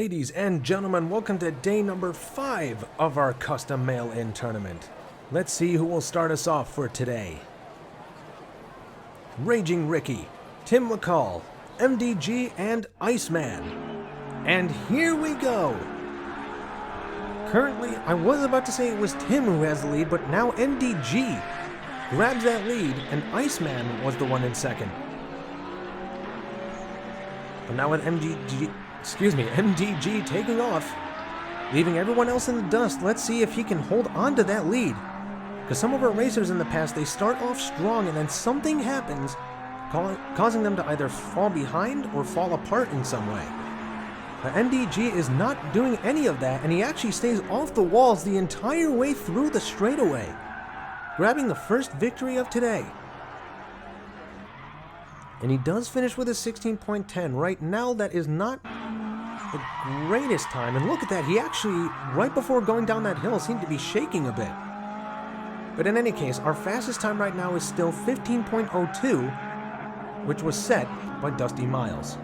Ladies and gentlemen, welcome to day number 5 of our custom mail-in tournament. Let's see who will start us off for today. Raging Ricky, Tim McCall, MDG, and Iceman. And here we go! Currently, I was about to say it was Tim who has the lead, but now MDG grabs that lead, and Iceman was the one in second. But now with MDG taking off, leaving everyone else in the dust, let's see if he can hold on to that lead. Because some of our racers in the past, they start off strong and then something happens, causing them to either fall behind or fall apart in some way. But MDG is not doing any of that, and he actually stays off the walls the entire way through the straightaway, grabbing the first victory of today. And he does finish with a 16.10. Right now, that is not the greatest time. And look at that, he actually, right before going down that hill, seemed to be shaking a bit. But in any case, our fastest time right now is still 15.02, which was set by Dusty Miles,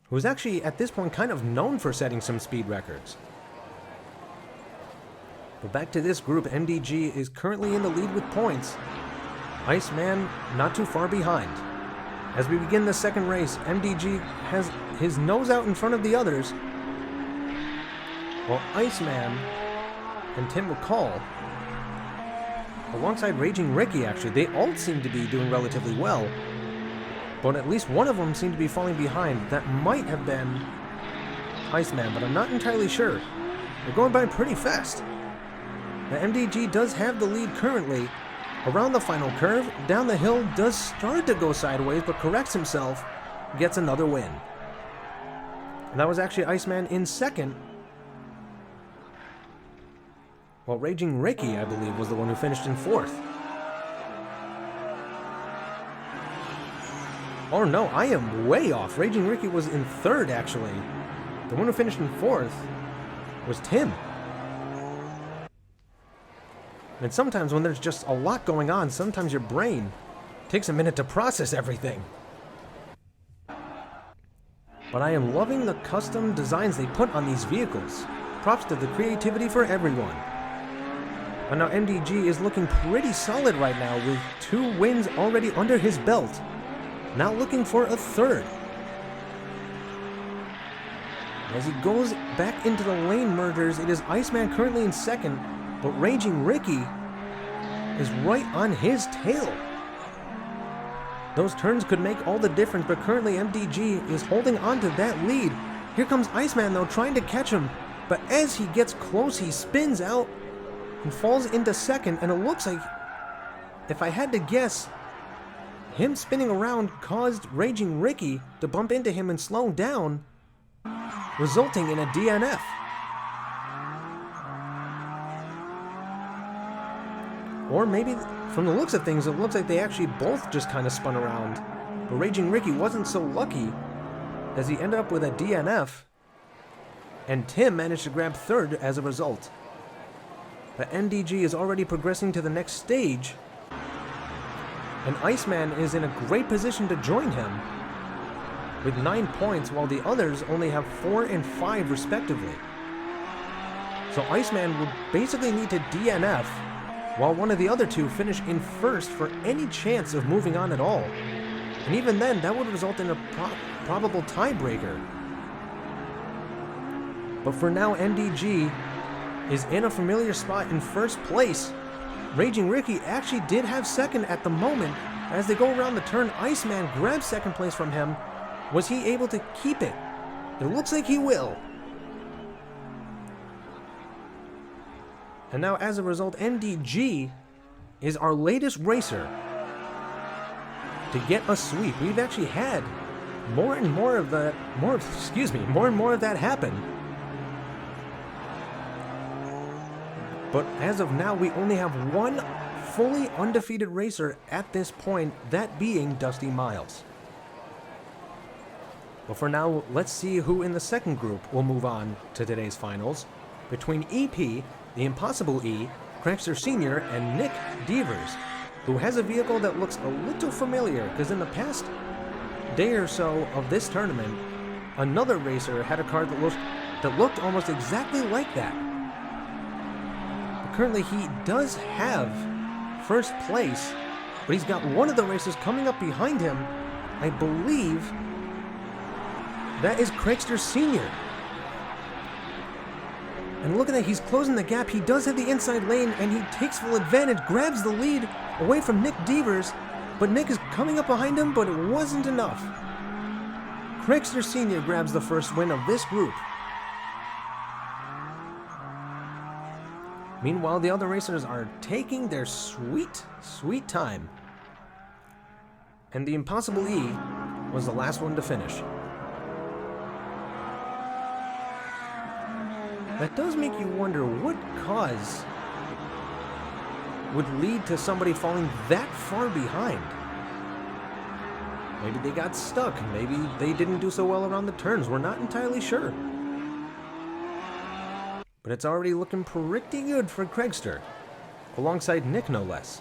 who is actually, at this point, kind of known for setting some speed records. But back to this group, MDG is currently in the lead with points. Iceman not too far behind. As we begin the second race, MDG has his nose out in front of the others, while Iceman and Tim McCall, alongside Raging Ricky actually, they all seem to be doing relatively well, but at least one of them seemed to be falling behind. That might have been Iceman, but I'm not entirely sure. They're going by pretty fast. The MDG does have the lead currently. Around the final curve, down the hill, does start to go sideways, but corrects himself, gets another win. And that was actually Iceman in second, while Raging Ricky, I believe, was the one who finished in fourth. Oh no, I am way off. Raging Ricky was in third, actually. The one who finished in fourth was Tim. And sometimes when there's just a lot going on, sometimes your brain takes a minute to process everything. But I am loving the custom designs they put on these vehicles. Props to the creativity for everyone. But now MDG is looking pretty solid right now with 2 wins already under his belt. Now looking for a third. As he goes back into the lane mergers, it is Iceman currently in second, but Raging Ricky is right on his tail. Those turns could make all the difference, but currently MDG is holding on to that lead. Here comes Iceman though, trying to catch him, but as he gets close, he spins out and falls into second, and it looks like, if I had to guess, him spinning around caused Raging Ricky to bump into him and slow down, resulting in a DNF. Or maybe, from the looks of things, it looks like they actually both just kind of spun around. But Raging Ricky wasn't so lucky, as he ended up with a DNF, and Tim managed to grab third as a result. But MDG is already progressing to the next stage, and Iceman is in a great position to join him, with 9 points, while the others only have 4 and 5 respectively. So Iceman would basically need to DNF, while one of the other two finish in first for any chance of moving on at all. And even then, that would result in a probable tiebreaker. But for now, MDG is in a familiar spot in first place. Raging Ricky actually did have second at the moment. As they go around the turn, Iceman grabs second place from him. Was he able to keep it? It looks like he will. And now, as a result, MDG is our latest racer to get a sweep. We've actually had more and more of that happen. But as of now, we only have one fully undefeated racer at this point, that being Dusty Miles. But for now, let's see who in the second group will move on to today's finals, between EP, the Impossible E, Crankster Sr., and Nick Devers, who has a vehicle that looks a little familiar, because in the past day or so of this tournament, another racer had a car that that looked almost exactly like that. But currently he does have first place, but he's got one of the racers coming up behind him. I believe that is Craigster Sr. And look at that, he's closing the gap. He does have the inside lane, and he takes full advantage, grabs the lead away from Nick Devers, but Nick is coming up behind him, but it wasn't enough. Craigster Sr. grabs the first win of this group. Meanwhile, the other racers are taking their sweet, sweet time. And the Impossible E was the last one to finish. That does make you wonder what cause would lead to somebody falling that far behind. Maybe they got stuck. Maybe they didn't do so well around the turns. We're not entirely sure. But it's already looking pretty good for Craigster, alongside Nick no less.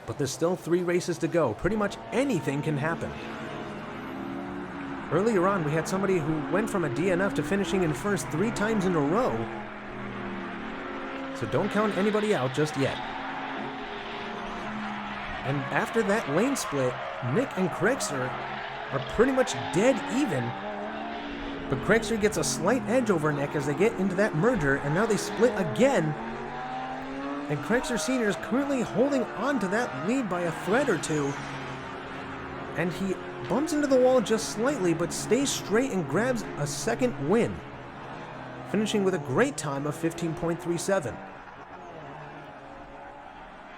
But there's still 3 races to go. Pretty much anything can happen. Earlier on, we had somebody who went from a DNF to finishing in first 3 times in a row. So don't count anybody out just yet. And after that lane split, Nick and Craigster are pretty much dead even. But Craigster gets a slight edge over Nick as they get into that merger, and now they split again. And Craigster Sr. is currently holding on to that lead by a thread or two. And he bumps into the wall just slightly, but stays straight and grabs a second win, finishing with a great time of 15.37.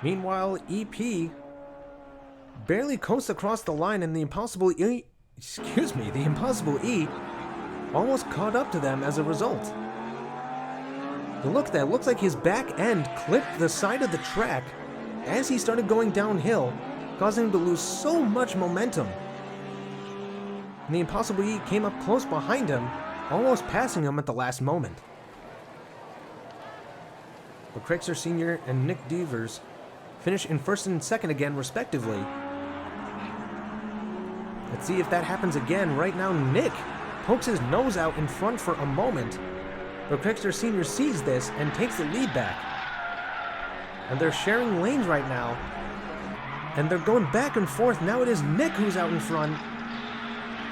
Meanwhile, EP barely coasts across the line, and the Impossible E almost caught up to them as a result. Look, that looks like his back end clipped the side of the track as he started going downhill, causing him to lose so much momentum. And the Impossible E came up close behind him, almost passing him at the last moment. But Craigster Sr. and Nick Devers finish in first and second again, respectively. Let's see if that happens again. Right now, Nick pokes his nose out in front for a moment, but Craigster Sr. sees this and takes the lead back. And they're sharing lanes right now, and they're going back and forth. Now it is Nick who's out in front.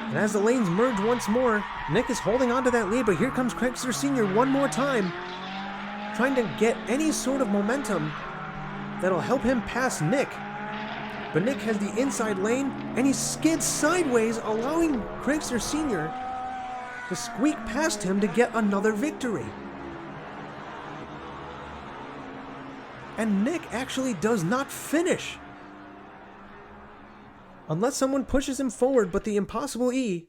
And as the lanes merge once more, Nick is holding on to that lead, but here comes Craigster Sr. one more time, trying to get any sort of momentum that'll help him pass Nick. But Nick has the inside lane, and he skids sideways, allowing Craigster Sr. to squeak past him to get another victory. And Nick actually does not finish, unless someone pushes him forward, but the Impossible E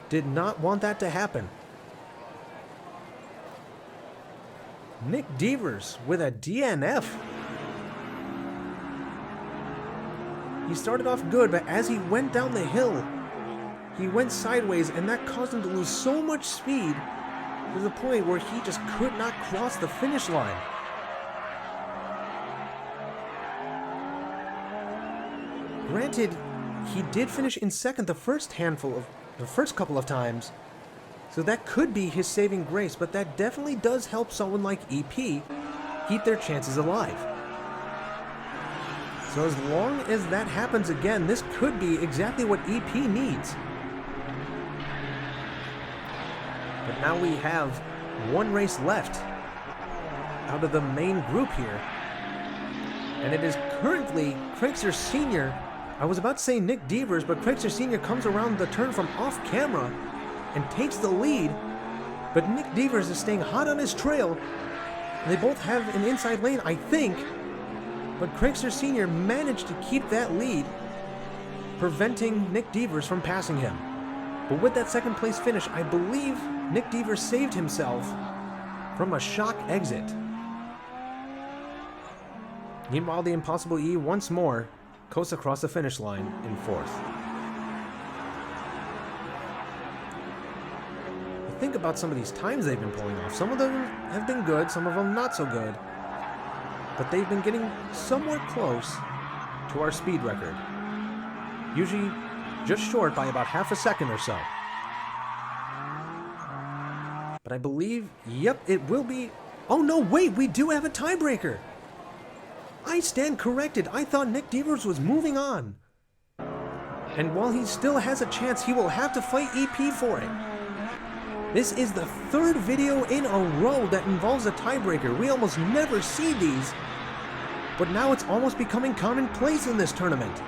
did not want that to happen. Nick Devers with a DNF. He started off good, but as he went down the hill, he went sideways, and that caused him to lose so much speed to the point where he just could not cross the finish line. Granted, he did finish in second the first couple of times, so that could be his saving grace, but that definitely does help someone like EP keep their chances alive. So as long as that happens again, this could be exactly what EP needs. But now we have one race left out of the main group here. And it is currently Craigster Sr. I was about to say Nick Devers, but Craigster Sr. comes around the turn from off camera and takes the lead. But Nick Devers is staying hot on his trail. And they both have an inside lane, I think. But Craigster Sr. managed to keep that lead, preventing Nick Devers from passing him. But with that second place finish, I believe Nick Devers saved himself from a shock exit. Meanwhile, the Impossible E once more coasts across the finish line in fourth. Think about some of these times they've been pulling off. Some of them have been good, some of them not so good. But they've been getting somewhat close to our speed record. Usually just short by about half a second or so. But I believe, yep, it will be... Oh no, wait, we do have a tiebreaker! I stand corrected. I thought Nick Devers was moving on. And while he still has a chance, he will have to fight EP for it. This is the third video in a row that involves a tiebreaker. We almost never see these, but now it's almost becoming commonplace in this tournament.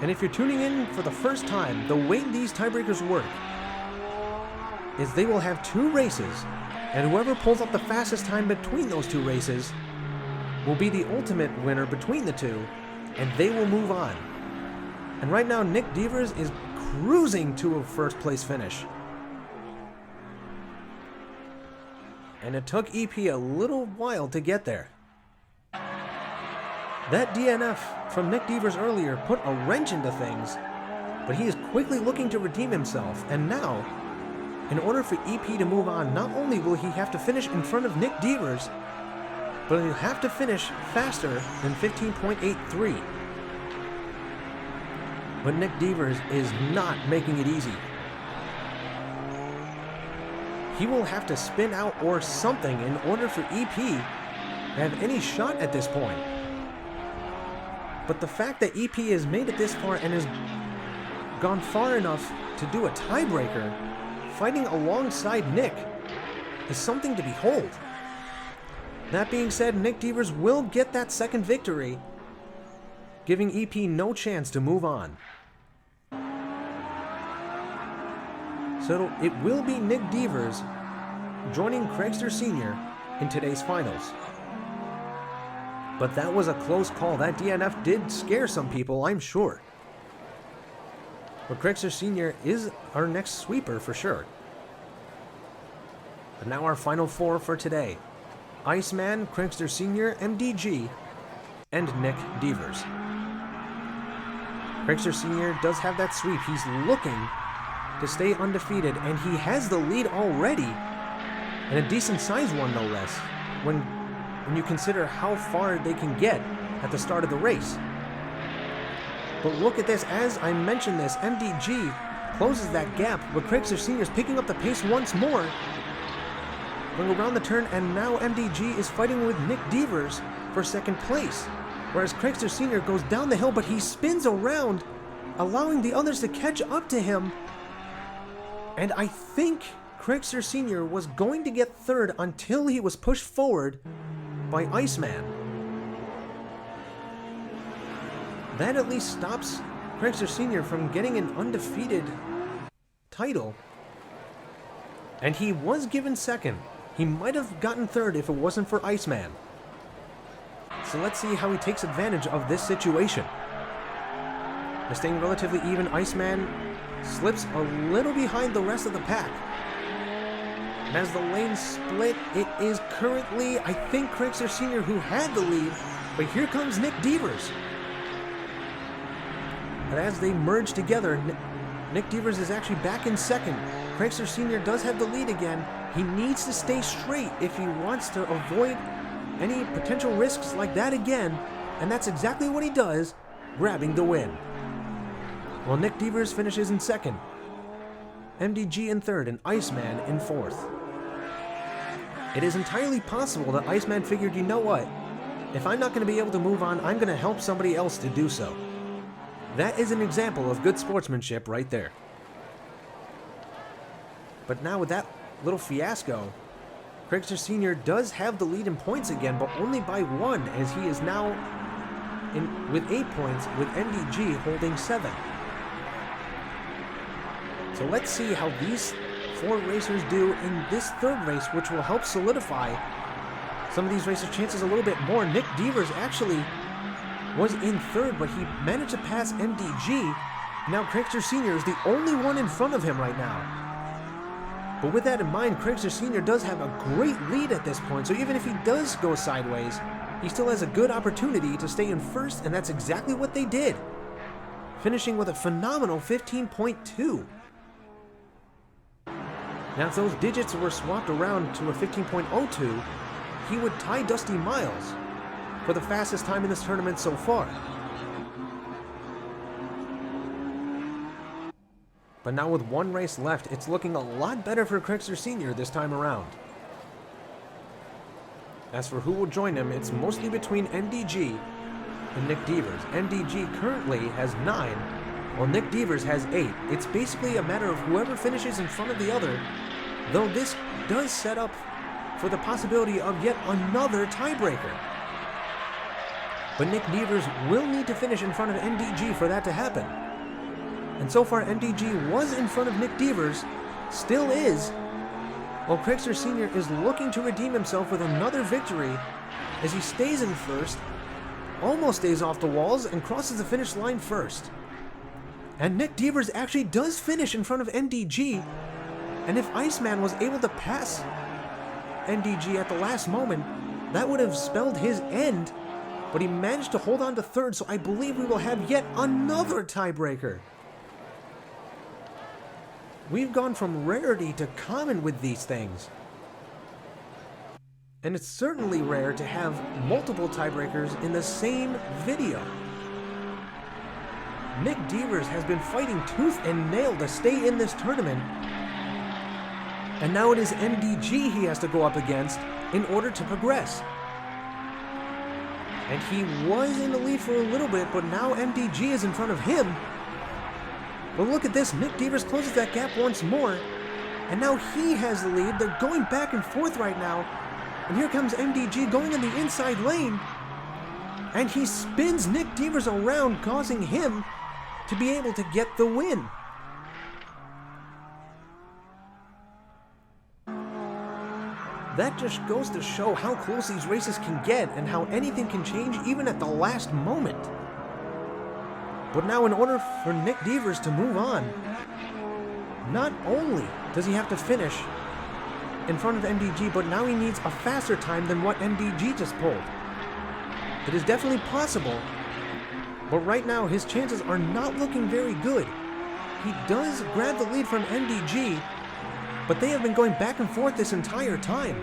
And if you're tuning in for the first time, the way these tiebreakers work is they will have 2 races, and whoever pulls up the fastest time between those 2 races will be the ultimate winner between the 2, and they will move on. And right now, Nick Devers is cruising to a first place finish. And it took EP a little while to get there. That DNF from Nick Devers earlier put a wrench into things, but he is quickly looking to redeem himself, and now, in order for EP to move on, not only will he have to finish in front of Nick Devers, but he'll have to finish faster than 15.83. But Nick Devers is not making it easy. He will have to spin out or something in order for EP to have any shot at this point. But the fact that EP has made it this far and has gone far enough to do a tiebreaker, fighting alongside Nick, is something to behold. That being said, Nick Devers will get that second victory, giving EP no chance to move on. So it will be Nick Devers joining Craigster Sr. in today's finals. But that was a close call. That DNF did scare some people, I'm sure. But Craigster Sr. is our next sweeper for sure. But now our final 4 for today. Iceman, Craigster Sr., MDG, and Nick Devers. Craigster Sr. does have that sweep. He's looking to stay undefeated, and he has the lead already, and a decent sized one no less, when you consider how far they can get at the start of the race. But look at this, as I mentioned this, MDG closes that gap, but Craigster Sr. is picking up the pace once more, going around the turn, and now MDG is fighting with Nick Devers for second place, whereas Craigster Sr. goes down the hill, but he spins around, allowing the others to catch up to him. And I think Craigster Sr. was going to get third until he was pushed forward by Iceman. That at least stops Craigster Sr. from getting an undefeated title. And he was given second. He might have gotten third if it wasn't for Iceman. So let's see how he takes advantage of this situation. By staying relatively even, Iceman slips a little behind the rest of the pack. And as the lanes split, it is currently, I think, Craigster Sr. who had the lead, but here comes Nick Devers. But as they merge together, Nick Devers is actually back in second. Craigster Sr. does have the lead again. He needs to stay straight if he wants to avoid any potential risks like that again, and that's exactly what he does, grabbing the win. While Nick Devers finishes in second, MDG in third, and Iceman in fourth. It is entirely possible that Iceman figured, you know what, if I'm not going to be able to move on, I'm going to help somebody else to do so. That is an example of good sportsmanship right there. But now with that little fiasco, Craigster Sr. does have the lead in points again, but only by 1, as he is now with 8 points, with MDG holding 7. So let's see how these 4 racers do in this third race, which will help solidify some of these racers' chances a little bit more. Nick Devers actually was in third, but he managed to pass MDG. Now Craigster Sr. is the only one in front of him right now. But with that in mind, Craigster Sr. does have a great lead at this point, so even if he does go sideways, he still has a good opportunity to stay in first, and that's exactly what they did, finishing with a phenomenal 15.2. Now if those digits were swapped around to a 15.02, he would tie Dusty Miles for the fastest time in this tournament so far. But now with one race left, it's looking a lot better for Crickster Sr. this time around. As for who will join him, it's mostly between NDG and Nick Devers. NDG currently has 9, while Nick Devers has 8. It's basically a matter of whoever finishes in front of the other, though this does set up for the possibility of yet another tiebreaker. But Nick Devers will need to finish in front of NDG for that to happen. And so far, NDG was in front of Nick Devers, still is, while Crickster Sr. is looking to redeem himself with another victory as he stays in first, almost stays off the walls, and crosses the finish line first. And Nick Devers actually does finish in front of NDG, and if Iceman was able to pass NDG at the last moment, that would have spelled his end, but he managed to hold on to third, so I believe we will have yet another tiebreaker. We've gone from rarity to common with these things. And it's certainly rare to have multiple tiebreakers in the same video. Nick Devers has been fighting tooth and nail to stay in this tournament, and now it is NDG he has to go up against in order to progress. And he was in the lead for a little bit, but now MDG is in front of him. But look at this, Nick Devers closes that gap once more, and now he has the lead. They're going back and forth right now, and here comes MDG going in the inside lane, and he spins Nick Devers around, causing him to be able to get the win. That just goes to show how close these races can get and how anything can change even at the last moment. But now in order for Nick Devers to move on, not only does he have to finish in front of MDG, but now he needs a faster time than what MDG just pulled. It is definitely possible, but right now his chances are not looking very good. He does grab the lead from MDG, but they have been going back and forth this entire time.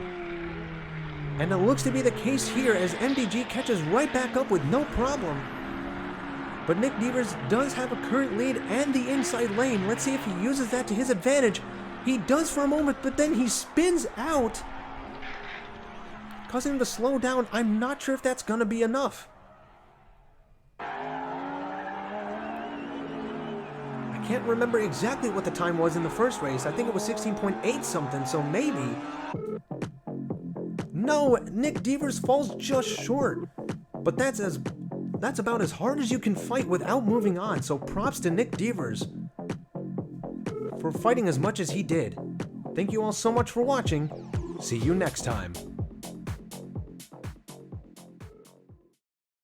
And it looks to be the case here as MDG catches right back up with no problem. But Nick Devers does have a current lead and the inside lane. Let's see if he uses that to his advantage. He does for a moment, but then he spins out, causing him to slow down. I'm not sure if that's going to be enough. I can't remember exactly what the time was in the first race. I think it was 16.8 something, so maybe. No, Nick Devers falls just short. But that's about as hard as you can fight without moving on, so props to Nick Devers for fighting as much as he did. Thank you all so much for watching. See you next time.